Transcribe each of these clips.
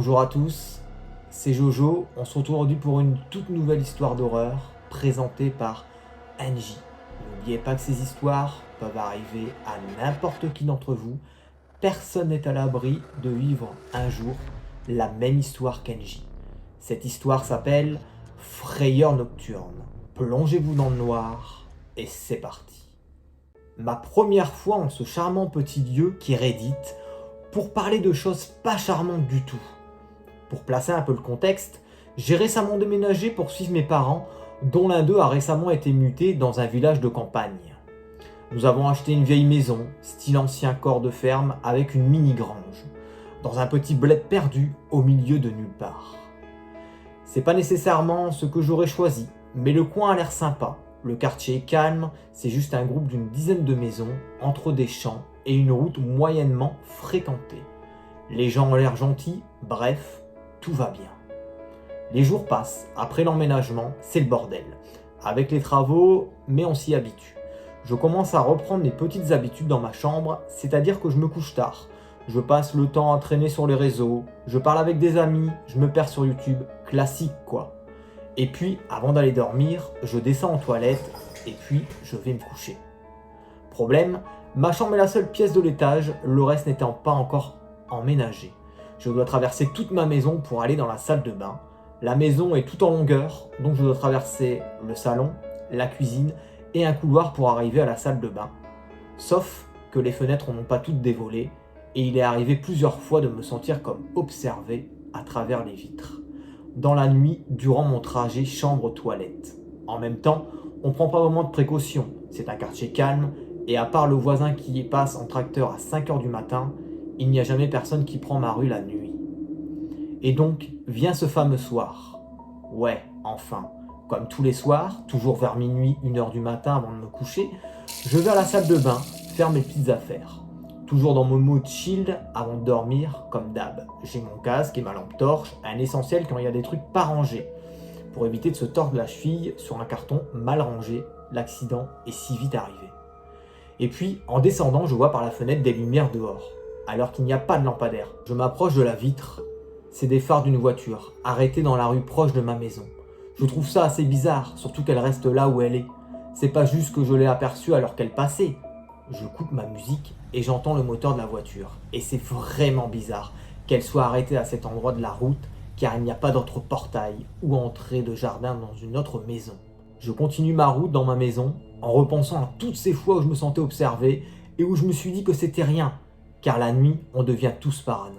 Bonjour à tous, c'est Jojo, on se retrouve aujourd'hui pour une toute nouvelle histoire d'horreur présentée par Angie. N'oubliez pas que ces histoires peuvent arriver à n'importe qui d'entre vous, personne n'est à l'abri de vivre un jour la même histoire qu'Angie. Cette histoire s'appelle Frayeur nocturne. Plongez-vous dans le noir et c'est parti. Ma première fois en ce charmant petit lieu qui Reddit pour parler de choses pas charmantes du tout. Pour placer un peu le contexte, j'ai récemment déménagé pour suivre mes parents, dont l'un d'eux a récemment été muté dans un village de campagne. Nous avons acheté une vieille maison, style ancien corps de ferme, avec une mini-grange, dans un petit bled perdu au milieu de nulle part. C'est pas nécessairement ce que j'aurais choisi, mais le coin a l'air sympa. Le quartier est calme, c'est juste un groupe d'une dizaine de maisons, entre des champs et une route moyennement fréquentée. Les gens ont l'air gentils, bref, tout va bien. Les jours passent, après l'emménagement, c'est le bordel. Avec les travaux, mais on s'y habitue. Je commence à reprendre mes petites habitudes dans ma chambre, c'est-à-dire que je me couche tard. Je passe le temps à traîner sur les réseaux, je parle avec des amis, je me perds sur YouTube, classique quoi. Et puis, avant d'aller dormir, je descends en toilette et puis je vais me coucher. Problème, ma chambre est la seule pièce de l'étage, le reste n'étant pas encore emménagé. Je dois traverser toute ma maison pour aller dans la salle de bain. La maison est tout en longueur, donc je dois traverser le salon, la cuisine et un couloir pour arriver à la salle de bain. Sauf que les fenêtres n'ont pas toutes des volets et il est arrivé plusieurs fois de me sentir comme observé à travers les vitres. Dans la nuit, durant mon trajet chambre-toilette. En même temps, on ne prend pas vraiment de précautions. C'est un quartier calme et à part le voisin qui y passe en tracteur à 5h du matin, il n'y a jamais personne qui prend ma rue la nuit. Et donc, vient ce fameux soir. Ouais, enfin. Comme tous les soirs, toujours vers minuit, 1h du matin avant de me coucher, je vais à la salle de bain faire mes petites affaires. Toujours dans mon mode chill avant de dormir, comme d'hab. J'ai mon casque et ma lampe torche, un essentiel quand il y a des trucs pas rangés. Pour éviter de se tordre la cheville sur un carton mal rangé, l'accident est si vite arrivé. Et puis, en descendant, je vois par la fenêtre des lumières dehors, alors qu'il n'y a pas de lampadaire. Je m'approche de la vitre, c'est des phares d'une voiture, arrêtée dans la rue proche de ma maison. Je trouve ça assez bizarre, surtout qu'elle reste là où elle est. C'est pas juste que je l'ai aperçue alors qu'elle passait. Je coupe ma musique et j'entends le moteur de la voiture. Et c'est vraiment bizarre qu'elle soit arrêtée à cet endroit de la route, car il n'y a pas d'autre portail ou entrée de jardin dans une autre maison. Je continue ma route dans ma maison, en repensant à toutes ces fois où je me sentais observé et où je me suis dit que c'était rien, car la nuit, on devient tous parano.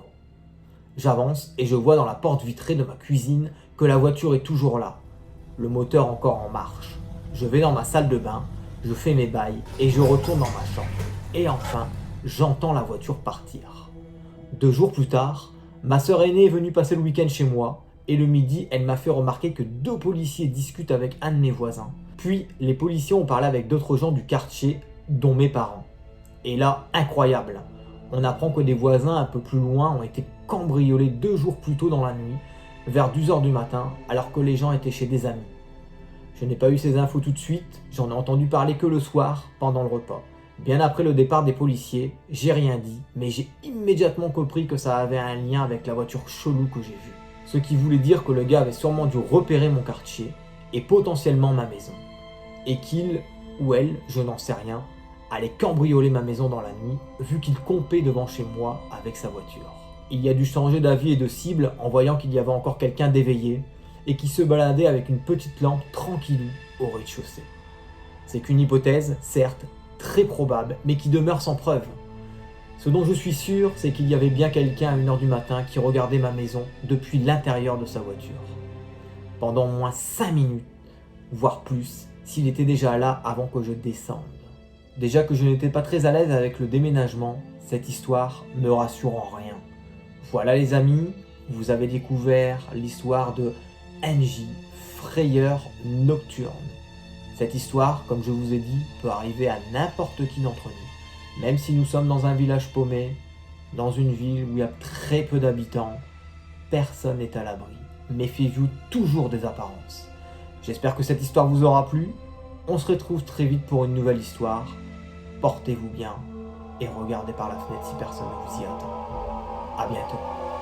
J'avance et je vois dans la porte vitrée de ma cuisine que la voiture est toujours là, le moteur encore en marche. Je vais dans ma salle de bain, je fais mes bails et je retourne dans ma chambre. Et enfin, j'entends la voiture partir. 2 jours plus tard, ma sœur aînée est venue passer le week-end chez moi et le midi, elle m'a fait remarquer que 2 policiers discutent avec un de mes voisins. Puis, les policiers ont parlé avec d'autres gens du quartier, dont mes parents. Et là, incroyable, on apprend que des voisins un peu plus loin ont été cambriolés 2 jours plus tôt dans la nuit, vers 10h du matin, alors que les gens étaient chez des amis. Je n'ai pas eu ces infos tout de suite, j'en ai entendu parler que le soir, pendant le repas. Bien après le départ des policiers, j'ai rien dit, mais j'ai immédiatement compris que ça avait un lien avec la voiture chelou que j'ai vue. Ce qui voulait dire que le gars avait sûrement dû repérer mon quartier, et potentiellement ma maison. Et qu'il, ou elle, je n'en sais rien, allait cambrioler ma maison dans la nuit, vu qu'il campait devant chez moi avec sa voiture. Il a dû changer d'avis et de cible en voyant qu'il y avait encore quelqu'un d'éveillé, et qui se baladait avec une petite lampe tranquillou au rez-de-chaussée. C'est qu'une hypothèse, certes, très probable, mais qui demeure sans preuve. Ce dont je suis sûr, c'est qu'il y avait bien quelqu'un à 1h du matin qui regardait ma maison depuis l'intérieur de sa voiture. Pendant au moins 5 minutes, voire plus, s'il était déjà là avant que je descende. Déjà que je n'étais pas très à l'aise avec le déménagement, cette histoire me rassure en rien. Voilà les amis, vous avez découvert l'histoire de Angie, frayeur nocturne. Cette histoire, comme je vous ai dit, peut arriver à n'importe qui d'entre nous. Même si nous sommes dans un village paumé, dans une ville où il y a très peu d'habitants, personne n'est à l'abri. Méfiez-vous toujours des apparences. J'espère que cette histoire vous aura plu. On se retrouve très vite pour une nouvelle histoire. Portez-vous bien et regardez par la fenêtre si personne ne vous y attend. À bientôt.